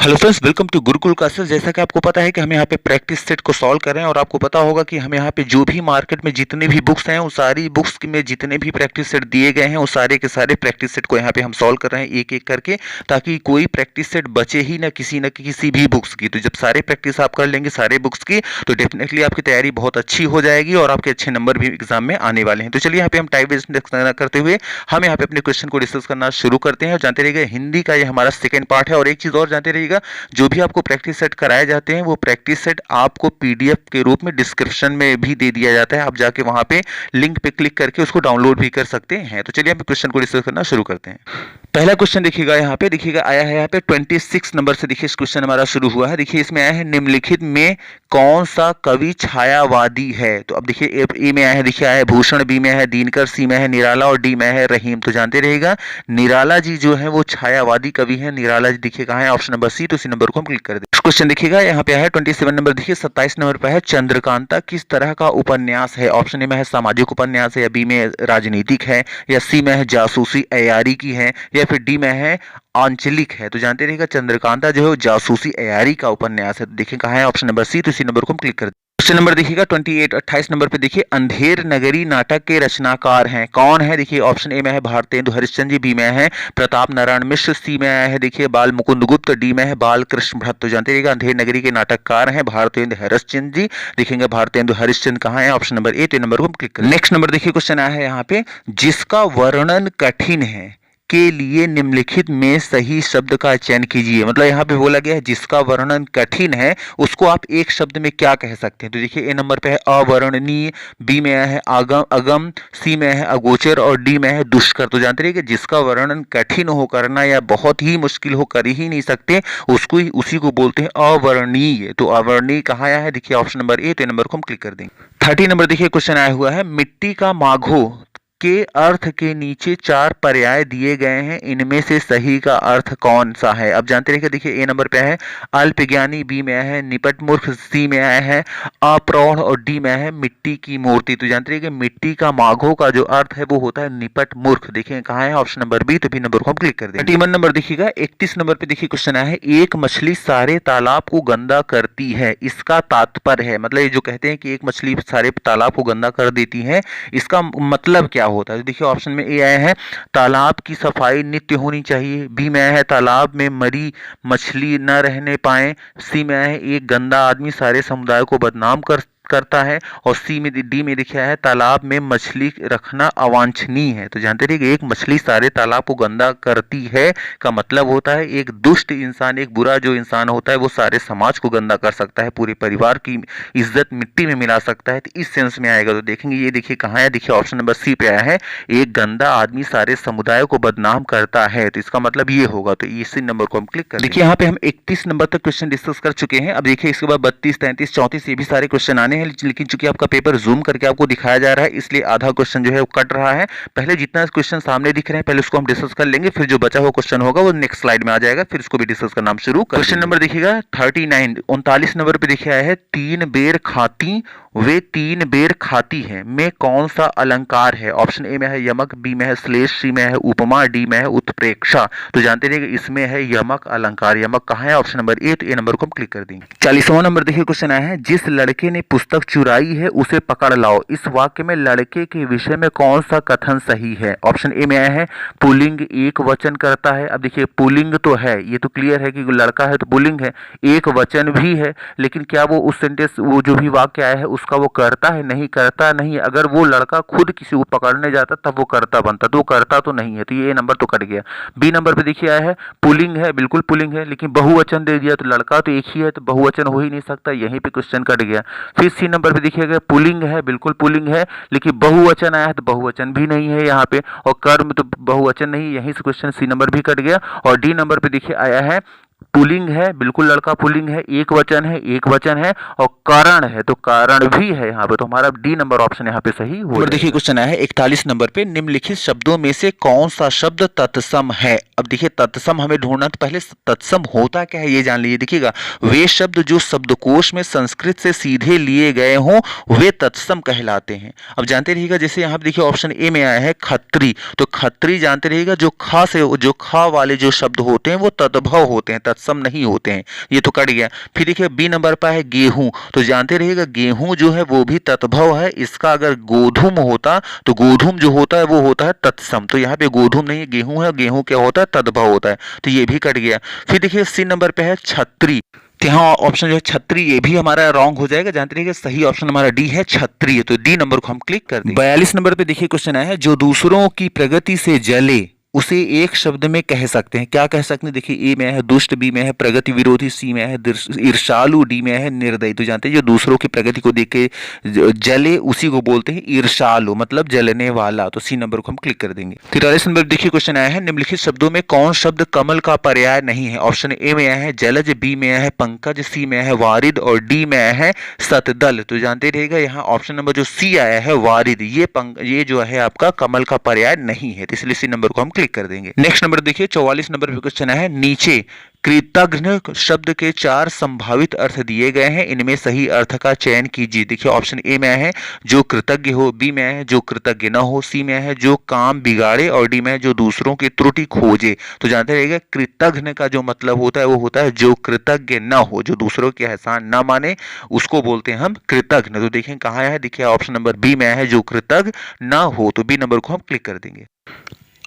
Hello friends, welcome to Gurukul classes. जैसा कि आपको पता है कि हम यहाँ पे प्रैक्टिस सेट को सॉल्व कर रहे हैं और आपको पता होगा कि हम यहाँ पे जो भी मार्केट में जितने भी बुक्स हैं उस सारी बुक्स में जितने भी प्रैक्टिस सेट दिए गए हैं उस सारे के सारे प्रैक्टिस सेट को यहाँ पे हम सॉल्व कर रहे हैं एक एक करके, ताकि कोई प्रैक्टिस सेट बचे ही ना किसी भी बुक्स की। तो जब सारे प्रैक्टिस आप कर लेंगे सारे बुक्स की तो डेफिनेटली आपकी तैयारी बहुत अच्छी हो जाएगी और आपके अच्छे नंबर भी एग्जाम में आने वाले हैं। तो चलिए यहाँ पे हम टाइम वेस्ट न करते हुए हम यहाँ पे अपने क्वेश्चन को डिस्कस करना शुरू करते हैं। और जानते रहिएगा हिंदी का ये हमारा सेकेंड पार्ट है। और एक चीज और जानते रहिएगा, जो भी आपको प्रैक्टिस सेट कराए जाते हैं वो प्रैक्टिस सेट आपको पीडीएफ के रूप में डिस्क्रिप्शन में भी दे दिया जाता है। आप जाके वहां पे लिंक पे क्लिक करके उसको डाउनलोड भी कर सकते हैं। तो चलिए हम क्वेश्चन को डिस्कस करना शुरू करते हैं। पहला क्वेश्चन देखिएगा, यहाँ पे देखिएगा आया है यहाँ पे 26 नंबर से। देखिए इस क्वेश्चन हमारा शुरू हुआ है। देखिए इसमें आया है निम्नलिखित में कौन सा कवि छायावादी है। तो अब देखिए ए में आया है, देखिए आया है भूषण, बी में है दिनकर, सी में है निराला और डी में है रहीम। तो जानते रहेगा निराला जी जो है वो छायावादी कवि है। निराला जी देखिए कहाँ है, ऑप्शन नंबर सी। तो इसी नंबर को हम क्लिक कर दें। क्वेश्चन देखिएगा यहाँ पे है 27 नंबर। देखिए 27 नंबर पे है चंद्रकांता किस तरह का उपन्यास है। ऑप्शन ए में है सामाजिक उपन्यास है, या बी में राजनीतिक है, या सी में है जासूसी अयारी की है, या फिर डी में है आंचलिक है। तो जानते रहिएगा चंद्रकांता जो है जासूसी अयारी का उपन्यास है। तो देखिए कहाँ है, ऑप्शन नंबर सी। तो इसी नंबर को हम क्लिक कर दें। क्वेश्चन नंबर देखिएगा 28 नंबर पे देखिए अंधेर नगरी नाटक के रचनाकार हैं कौन है। देखिए ऑप्शन ए में है भारतेंदु हरिश्चंद्र जी, बी में है प्रताप नारायण मिश्र, सी में आया है देखिए बाल मुकुंद गुप्त, डी में है बाल कृष्ण भट्ट। तो जानते रहिएगा अंधेर नगरी के नाटककार हैं भारतेंदु हरिश्चंद्र जी। देखेंगे भारतेंदु हरिश्चंद्र कहाँ है, ऑप्शन नंबर ए। तो नंबर को हम क्लिक करें। नेक्स्ट नंबर देखिए क्वेश्चन आया है यहाँ पे जिसका वर्णन कठिन है के लिए निम्नलिखित में सही शब्द का चयन कीजिए। मतलब यहाँ पे बोला गया है जिसका वर्णन कठिन है उसको आप एक शब्द में क्या कह सकते हैं। तो देखिए ए नंबर पे है अवर्णनीय, बी में है अगम, सी में है अगोचर और डी में है दुष्कर। तो जानते रहिए कि जिसका वर्णन कठिन हो करना या बहुत ही मुश्किल हो कर ही नहीं सकते उसको ही उसी को बोलते हैं अवर्णनीय। तो अवर्णनीय कहाँ आया है, देखिए ऑप्शन नंबर ए। तो नंबर को हम क्लिक कर देंगे। 30 नंबर देखिए क्वेश्चन आया हुआ है मिट्टी का माघो के अर्थ के नीचे 4 पर्याय दिए गए हैं, इनमें से सही का अर्थ कौन सा है। अब जानते रहिए देखिए ए नंबर पे है अल्पज्ञानी, बी में है निपट मूर्ख, सी में आया है अप्रौढ़ और डी में है मिट्टी की मूर्ति। तो जानते रहिए मिट्टी का माघो का जो अर्थ है वो होता है निपट मूर्ख। देखिए कहाँ है, ऑप्शन नंबर बी। तो बी नंबर को हम क्लिक कर देंगे। 31 नंबर देखिएगा 31 नंबर पे देखिए क्वेश्चन आया है एक मछली सारे तालाब को गंदा करती है, इसका तात्पर्य है। मतलब ये जो कहते हैं कि एक मछली सारे तालाब को गंदा कर देती है, इसका मतलब क्या होता है। तो देखिए ऑप्शन में ए आया है तालाब की सफाई नित्य होनी चाहिए, बी में आया है तालाब में मरी मछली न रहने पाए, सी में आया है एक गंदा आदमी सारे समुदाय को बदनाम करता है, और सी में डी में लिखा है तालाब में मछली रखना अवांछनीय है। तो जानते रहिए एक मछली सारे तालाब को गंदा करती है का मतलब होता है एक दुष्ट इंसान, एक बुरा जो इंसान होता है वो सारे समाज को गंदा कर सकता है, पूरे परिवार की इज्जत मिट्टी में मिला सकता है। तो इस सेंस में आएगा। तो देखेंगे ये देखिए कहाँ है, देखिए ऑप्शन नंबर सी पे आया है एक गंदा आदमी सारे समुदाय को बदनाम करता है। तो इसका मतलब ये होगा। तो इसी नंबर को हम क्लिक कर देखिए यहाँ पे हम 31 नंबर तक क्वेश्चन डिस्कस कर चुके हैं। अब देखिए इसके बाद 32, 33, 34 ये भी सारे क्वेश्चन आने हैं, लेकिन चूंकि आपका पेपर जूम करके आपको दिखाया जा रहा है इसलिए आधा क्वेश्चन जो है वो कट रहा है। पहले जितना क्वेश्चन सामने दिख रहे हैं पहले उसको हम डिस्कस कर लेंगे, फिर जो बचा हुआ क्वेश्चन होगा वो नेक्स्ट स्लाइड में आ जाएगा, फिर उसको भी डिस्कस करना हम शुरू कर। क्वेश्चन नंबर देखिएगा 39 नंबर पे देखिए आया है 3 बेर खाती वे 3 बेर खाती है में कौन सा अलंकार है। ऑप्शन ए में है यमक, बी में है श्लेष, सी में है उपमा, डी में है उत्प्रेक्षा। तो जानते रहिए इसमें है यमक अलंकार। यमक कहाँ है, ऑप्शन नंबर ए। तो ए नंबर को हम क्लिक कर देंगे। 40वां नंबर देखिए क्वेश्चन आया है जिस लड़के ने पुस्तक चुराई है उसे पकड़ लाओ, इस वाक्य में लड़के के विषय में कौन सा कथन सही है। ऑप्शन ए में आया है पुल्लिंग एक वचन करता है। अब देखिए पुल्लिंग तो है, ये तो क्लियर है कि लड़का है तो पुल्लिंग है, एक वचन भी है, लेकिन क्या वो उस सेंटेंस वो जो भी वाक्य आया है उसका वो करता है, नहीं करता नहीं। अगर वो लड़का खुद किसी को पकड़ने जाता तब वो करता बनता, तो वो करता तो नहीं है। तो ये नंबर तो कट गया। बी नंबर पे देखिए आया है पुल्लिंग है, बिल्कुल पुल्लिंग है, लेकिन बहुवचन दे दिया तो लड़का तो एक ही है तो बहुवचन हो ही नहीं सकता, यहीं पे क्वेश्चन कट गया। फिर सी नंबर पे देखिएगा पुल्लिंग है, बिल्कुल पुल्लिंग है, लेकिन बहुवचन आया है तो बहुवचन भी नहीं है यहाँ पे, और कर्म तो बहुवचन नहीं, यहीं से क्वेश्चन सी नंबर भी कट गया। और डी नंबर पे देखिए आया है पुल्लिंग है, बिल्कुल लड़का पुल्लिंग है, एक वचन है और कारण है तो कारण भी है यहाँ पे। तो हमारा डी नंबर ऑप्शन यहाँ पे सही हो। देखिए क्वेश्चन आया है 41 नंबर पे निम्नलिखित शब्दों में से कौन सा शब्द तत्सम है। अब देखिए तत्सम हमें ढूंढना, तो पहले तत्सम होता क्या है ये जान लीजिए। देखिएगा वे शब्द जो शब्दकोश में संस्कृत से सीधे लिए गए हों वे तत्सम कहलाते हैं। अब जानते रहिएगा जैसे यहाँ पे देखिए ऑप्शन ए में आया है खत्री, तो खत्री जानते रहिएगा जो खा से जो खा वाले जो शब्द होते हैं वो तद्भव होते हैं, तत्सम नहीं होते हैं, ये तो कट गया। फिर देखिए बी नंबर पर है गेहूं, तो जानते रहिएगा गेहूं जो है वो भी तत्भव है, इसका अगर गोधूम होता तो गोधूम जो होता है वो होता है तत्सम, तो यहाँ पे गोधूम नहीं है, गेहूं है, गेहूं क्या होता है तद्भव होता है, तो ये भी कट गया। फिर देखिए सी नंबर पे है छतरी, तो यहाँ ऑप्शन जो है छतरी ये भी हमारा रॉन्ग हो जाएगा, जानते रहिए सही ऑप्शन हमारा डी है छतरी, तो डी नंबर को हम क्लिक कर देंगे। 42 नंबर पे देखिए क्वेश्चन आया है, जो दूसरों की प्रगति से जले उसे एक शब्द में कह सकते हैं, क्या कह सकते हैं? देखिए ए में है दुष्ट, बी में है प्रगति विरोधी, सी में है ईर्षालु, डी में है निर्दयी। तो जानते हैं जो दूसरों की प्रगति को देख के जले उसी को बोलते हैं ईर्षालु, मतलब जलने वाला, तो सी नंबर को हम क्लिक कर देंगे। 43 नंबर देखिए क्वेश्चन आया है, निम्नलिखित शब्दों में कौन शब्द कमल का पर्याय नहीं है? ऑप्शन ए में है जलज, बी में है पंकज, सी में है वारिद और डी में है सतदल। तो जानते रहेगा यहाँ ऑप्शन नंबर जो सी आया है वारिद, ये जो है आपका कमल का पर्याय नहीं है, तो इसलिए सी नंबर को हम कर देंगे। नेक्स्ट नंबर देखिए 44 नंबर पे क्वेश्चन है, नीचे कृतज्ञ शब्द के 4 संभावित अर्थ दिए गए हैं, इनमें सही अर्थ का चयन कीजिए। देखिए ऑप्शन ए में है जो कृतज्ञ हो, बी में है जो कृतज्ञ न हो, सी में है जो काम बिगाड़े और डी में है जो दूसरों की त्रुटि खोजे। तो जानते रहिएगा कृतज्ञ का जो मतलब होता है वो होता है जो कृतज्ञ न हो, जो दूसरों के एहसान न माने, उसको बोलते हैं हम कृतज्ञ। तो देखें कहाँ है, देखिए ऑप्शन नंबर बी में है जो कृतज्ञ न हो, तो बी नंबर को हम क्लिक कर देंगे।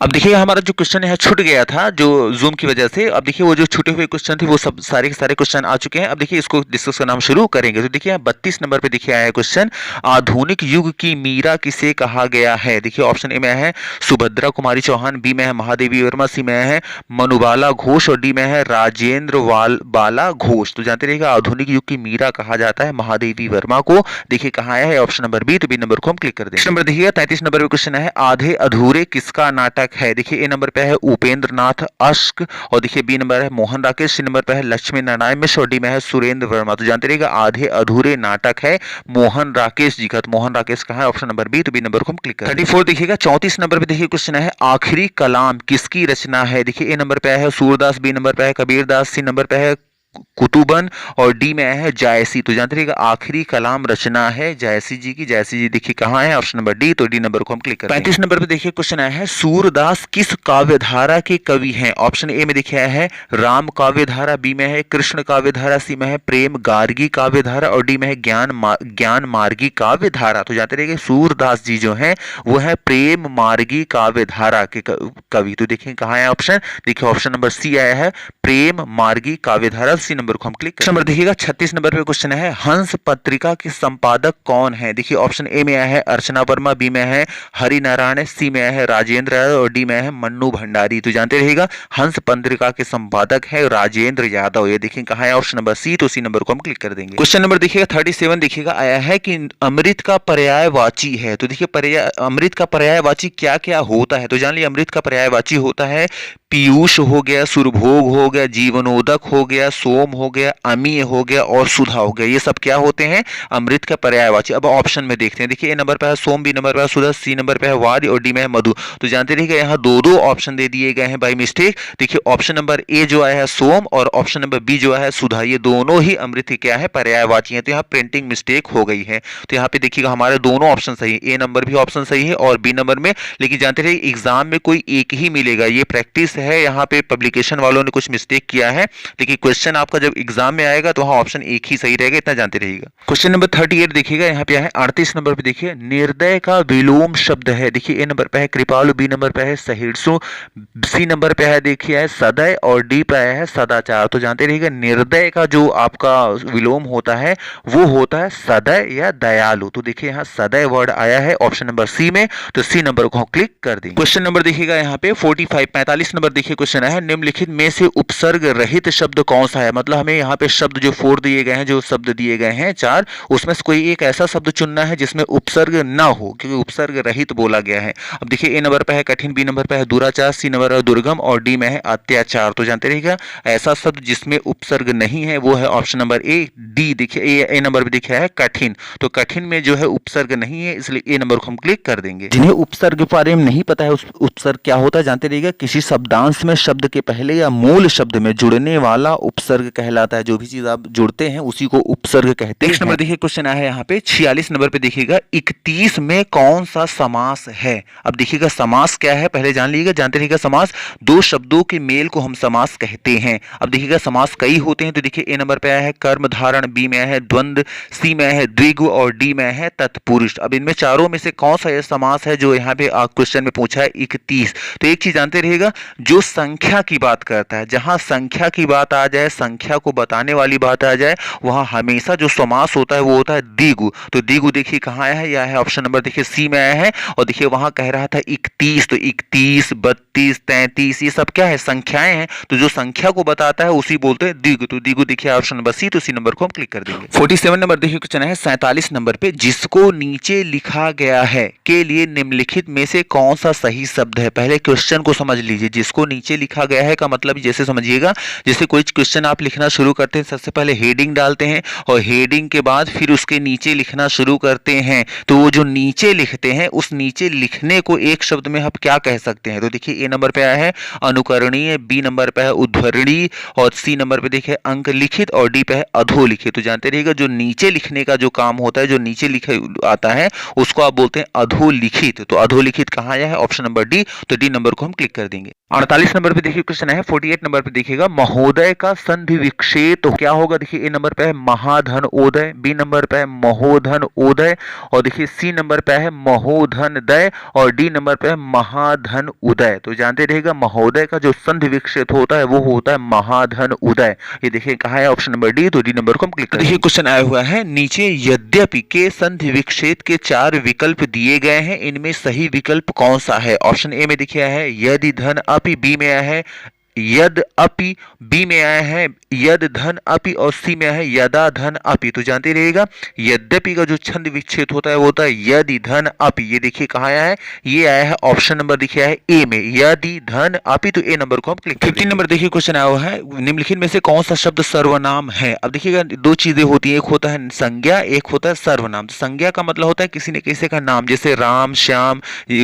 अब देखिए हमारा जो क्वेश्चन है छूट गया था जो जूम की वजह से, अब देखिए वो जो छूटे हुए क्वेश्चन थे वो सब सारे के सारे क्वेश्चन आ चुके हैं। अब देखिए इसको डिस्कस करना हम शुरू करेंगे। तो देखिए 32 नंबर पे देखिए आया है क्वेश्चन, आधुनिक युग की मीरा किसे कहा गया है? देखिए ऑप्शन ए में है सुभद्रा कुमारी चौहान, बी में है महादेवी वर्मा, सी में है मनुबाला घोष और डी में है राजेंद्र बाला घोष। तो जानते रहिएगा आधुनिक युग की मीरा कहा जाता है महादेवी वर्मा को। देखिए कहाँ आया है ऑप्शन नंबर बी, तो बी नंबर को हम क्लिक कर देंगे। नंबर देखिएगा 33 नंबर पे क्वेश्चन है, आधे अधूरे किसका नाटक है? देखिए ए नंबर पे है उपेंद्र नाथ अश्क और देखिए बी नंबर है मोहन राकेश, सी नंबर पे है लक्ष्मी नारायण मिश्र और डी में है सुरेंद्र वर्मा। तो जानते रहिएगा आधे अधूरे नाटक है मोहन राकेश जी का, तो मोहन राकेश का है ऑप्शन नंबर बी, तो बी नंबर को हम क्लिक करें। 34 देखिएगा 34 नंबर पे देखिए क्वेश्चन है, आखिरी कलाम किसकी रचना है? देखिए ए नंबर पे है सूरदास, बी नंबर पे है कबीरदास, सी नंबर पे है कुतुबन और डी में है जायसी। तो जानते रहिएगा आखिरी कलाम रचना है जायसी जी की। जायसी जी देखिए कहाँ है, ऑप्शन नंबर डी, तो डी नंबर को हम क्लिक करें। 35 नंबर पे देखिए क्वेश्चन आया है, सूरदास किस काव्यधारा के कवि हैं? ऑप्शन ए में देखिए आया है राम काव्यधारा, बी में है कृष्ण काव्यधारा, सी में है प्रेम गार्गी काव्यधारा और डी में है ज्ञान मार्गी काव्यधारा। तो जानते रहिएगा सूरदास जी जो है वो है प्रेम मार्गी काव्यधारा के कवि। तो देखिए कहाँ है ऑप्शन, देखिए ऑप्शन नंबर सी आया है प्रेम मार्गी काव्यधारा, सी नंबर को हम क्लिक करें। नंबर देखिएगा 36 नंबर पे क्वेश्चन है, हंस पत्रिका के संपादक कौन है? देखिए ऑप्शन ए में आया है अर्चना वर्मा, बी में है हरि नारायण, सी में है राजेंद्र यादव और डी में है मन्नू भंडारी। तो जानते रहिएगा हंस पत्रिका के संपादक है राजेंद्र यादव। ये देखिए कहाँ है ऑप्शन नंबर सी, तो सी नंबर को हम क्लिक कर देंगे। क्वेश्चन नंबर देखिएगा 37 देखिएगा आया है कि अमृत का पर्यायवाची है। तो देखिए अमृत का पर्यायवाची क्या क्या होता है? तो जान लीजिए अमृत का पर्यायवाची होता है पीयूष हो गया, सुरभोग हो गया, जीवनोदक हो गया, सोम हो गया, अमीय हो गया और सुधा हो गया। ये सब क्या होते हैं? अमृत का पर्यायवाची। अब ऑप्शन में देखते हैं, देखिए ए नंबर पे है सोम, बी नंबर पे है सुधा, सी नंबर पे है वाद और डी में है मधु। तो जानते रहिएगा यहाँ दो ऑप्शन दे दिए गए हैं बाय मिस्टेक। देखिए ऑप्शन नंबर ए जो आया है सोम और ऑप्शन नंबर बी जो है सुधा, ये दोनों ही अमृत के क्या है पर्यायवाची है। तो यहाँ प्रिंटिंग मिस्टेक हो गई है। तो यहाँ पे देखिएगा हमारे दोनों ऑप्शन सही है, ए नंबर भी ऑप्शन सही है और बी नंबर में, लेकिन जानते रहिए एग्जाम में कोई एक ही मिलेगा, ये प्रैक्टिस है। यहाँ पे पब्लिकेशन वालों ने कुछ मिस्टेक किया है, लेकिन क्वेश्चन आपका जब एग्जाम में आएगा तो वहां ऑप्शन एक ही सही रहेगा, इतना जानते रहिएगा। क्वेश्चन नंबर 38 देखिएगा यहाँ पे है 38 नंबर पे देखिए निर्दय का विलोम शब्द है। देखिए ए नंबर पे है कृपालु, बी नंबर पे है सहिष्णु, सी नंबर पे है देखिए है सदय और डी पे है सदाचार। तो जानते रहिएगा निर्दय का जो आपका विलोम होता है वो होता है सदय या दयालु। तो देखिए यहाँ सदय वर्ड आया है ऑप्शन नंबर सी में, तो सी नंबर को क्लिक कर देंगे। क्वेश्चन नंबर देखिएगा यहाँ पे 45 नंबर देखिए क्वेश्चन है, निम्नलिखित में से उपसर्ग रहित शब्द कौन सा है? मतलब हमें यहाँ पे शब्द जो 4 दिए गए हैं, जो शब्द दिए गए हैं 4, उसमें से कोई एक ऐसा शब्द चुनना है जिसमें उपसर्ग ना हो, क्योंकि उपसर्ग रहित बोला गया है। अब देखिए ए नंबर पे है कठिन, बी नंबर पे है दुराचार, सी नंबर है दुर्गम और डी में है अत्याचार। तो जानते रहिएगा ऐसा शब्द जिसमें उपसर्ग नहीं है वो है ऑप्शन नंबर ए डी। देखिए ए नंबर पे देखिए है कठिन, तो कठिन में जो है उपसर्ग नहीं है, इसलिए ए नंबर को हम क्लिक कर देंगे। जिन्हें उपसर्ग के बारे में नहीं पता है उपसर्ग क्या होता है जानते रहिएगा, किसी शब्द पदांश में शब्द के पहले या मूल शब्द में जुड़ने वाला उपसर्ग कहलाता है। जो भी चीज आप जुड़ते हैं उसी को उपसर्ग कहते हैं। नेक्स्ट नंबर देखिए, क्वेश्चन आया है यहाँ पे 46 नंबर पे देखिएगा, 31 में कौन सा समास है। अब देखिएगा समास क्या है पहले जान लीजिएगा, जानते रहिएगा समास दो शब्दों के मेल को हम समास कहते हैं। अब देखिएगा समास कई होते हैं, तो देखिए ए नंबर पे आया है कर्म धारण, बी में आया है द्वंद्व, सी में आया है द्विगु और डी में है तत्पुरुष। अब इनमें चारों में से कौन सा यह समास है जो यहाँ पे क्वेश्चन में पूछा है 31। तो एक चीज जानते रहिएगा, जो संख्या की बात करता है, जहां संख्या की बात आ जाए, संख्या को बताने वाली बात आ जाए, वहां हमेशा जो समास होता है वो होता है द्विगु। तो द्विगु देखिए कहां आया है, यह है ऑप्शन नंबर देखिए सी में आया है। और देखिए वहां कह रहा था 31, तो 31, 32, 33 ये सब क्या है, संख्याएं हैं। तो जो संख्या को बताता है उसी बोलते हैं द्विगु। तो द्विगु देखिए ऑप्शन नंबर सी, तो सी नंबर को हम क्लिक कर देंगे। 47 नंबर देखिए क्वेश्चन है 47 नंबर पे, जिसको नीचे लिखा गया है के लिए निम्नलिखित में से कौन सा सही शब्द है। पहले क्वेश्चन को समझ लीजिए, जिसको नीचे लिखा गया है का मतलब जैसे समझिएगा, जैसे कोई क्वेश्चन आप लिखना शुरू करते हैं, सबसे पहले हेडिंग डालते हैं और हेडिंग के बाद फिर उसके नीचे लिखना शुरू करते हैं। तो वो जो नीचे लिखते हैं उस नीचे लिखने को एक शब्द में हम क्या कह सकते हैं। तो देखिए ए नंबर पे आया है अनुकरणीय, बी नंबर पे है उद्धरणीय और सी नंबर पे देखिए अंक लिखित और डी पे है अधोलिखित। तो जानते रहिएगा जो नीचे लिखने का जो काम होता है, जो नीचे लिखे आता है उसको आप बोलते हैं अधोलिखित। तो अधोलिखित कहाँ आया है, ऑप्शन नंबर डी। तो डी नंबर को हम क्लिक कर देंगे। 48 नंबर पे देखिए क्वेश्चन है 48 नंबर पे देखिएगा, महोदय का संधि विक्षेप तो क्या होगा। देखिए ए नंबर पे है महाधन ओदय, बी नंबर पे है महोधन ओदय और देखिए सी नंबर पे है महोधन दय और डी नंबर पे है महाधन उदय। तो जानते रहिएगा महोदय का जो संधि विक्षेप होता है वो होता है महाधन उदय। ये देखिए कहाँ है, ऑप्शन नंबर डी। तो डी नंबर को हम क्लिक करेंगे। देखिए क्वेश्चन आया हुआ है नीचे, यद्यपि के संधि विक्षेप के 4 विकल्प दिए गए हैं, इनमें सही विकल्प कौन सा है। ऑप्शन ए में देखिए है यदि धन अपि, बी में आया है यद अपि, बी में आया है यद धन अपि और सी में है यदा धन अपि। तो जानते रहिएगा यद्यपि का जो छंद विच्छेद होता है वो होता है यदि धन अपि। ये देखिए कहाँ आया है, ये आया है ऑप्शन नंबर देखिए है ए में यदि धन अपि। तो ए नंबर को हम क्लिक। 15 नंबर देखिए क्वेश्चन आया हुआ है, निम्नलिखित में से कौन सा शब्द सर्वनाम है। अब देखिएगा दो चीजें होती है, एक होता है संज्ञा, एक होता है सर्वनाम। तो संज्ञा का मतलब होता है किसी न किसी का नाम, जैसे राम श्याम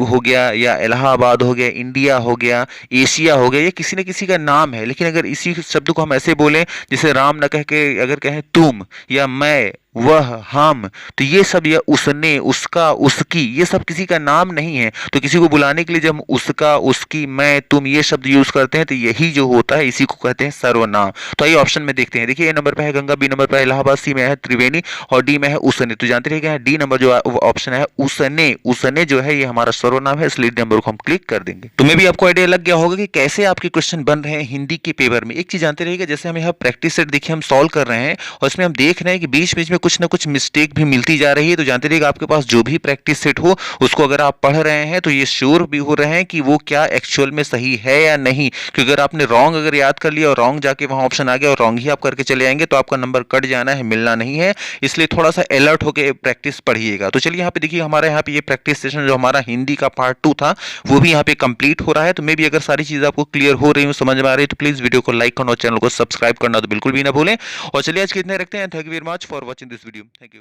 हो गया या इलाहाबाद हो गया, इंडिया हो गया, एशिया हो गया, ये किसी न किसी का नाम है। लेकिन अगर इसी शब्द को हम ऐसे बोले जैसे राम न कह के अगर कहें तुम या मैं, वह, हम, तो ये सब या उसने, उसका, उसकी, ये सब किसी का नाम नहीं है। तो किसी को बुलाने के लिए जब हम उसका, उसकी, मैं, तुम ये शब्द यूज करते हैं तो यही जो होता है इसी को कहते हैं सर्वनाम। तो आइए ऑप्शन में देखते हैं। देखिए ए नंबर पे है गंगा, बी नंबर पे है इलाहाबाद, सी में है त्रिवेणी और डी में है उसने। तो जानते रहिए क्या डी नंबर जो ऑप्शन है उसने, उसने जो है ये हमारा सर्वनाम है, इसलिए डी नंबर को हम क्लिक कर देंगे। तो मे भी आपको आइडिया लग गया होगा कि कैसे आपके क्वेश्चन बन रहे हैं हिंदी के पेपर में। एक चीज जानते रहिएगा, जैसे हम यहाँ प्रैक्टिस सेट देखिए हम सॉल्व कर रहे हैं और इसमें हम देख रहे हैं कि बीच बीच में कुछ ना कुछ मिस्टेक भी मिलती जा रही है। तो जानते रहिएगा आपके पास जो भी प्रैक्टिस सेट हो उसको अगर आप पढ़ रहे हैं तो ये श्योर भी हो रहे हैं कि वो क्या एक्चुअल में सही है या नहीं। क्योंकि अगर आपने रॉन्ग अगर याद कर लिया और रॉन्ग जाके वहां ऑप्शन आ गया और रॉन्ग ही आप करके चले आएंगे तो आपका नंबर कट जाना है, मिलना नहीं है। इसलिए थोड़ा सा अलर्ट होकर प्रैक्टिस पढ़िएगा। तो चलिए यहाँ पे देखिए हमारे यहाँ पे ये प्रैक्टिस सेशन जो हमारा हिंदी का पार्ट 2 था वो भी यहाँ पे कंप्लीट हो रहा है। तो मे भी अगर सारी चीजें आपको क्लियर हो रही हो, समझ में आ रही है, तो प्लीज वीडियो को लाइक करना और चैनल को सब्सक्राइब करना तो बिल्कुल भी ना भूलें। और चलिए आज के इतने रखते हैं। Thank you very much for watching this video. Thank you.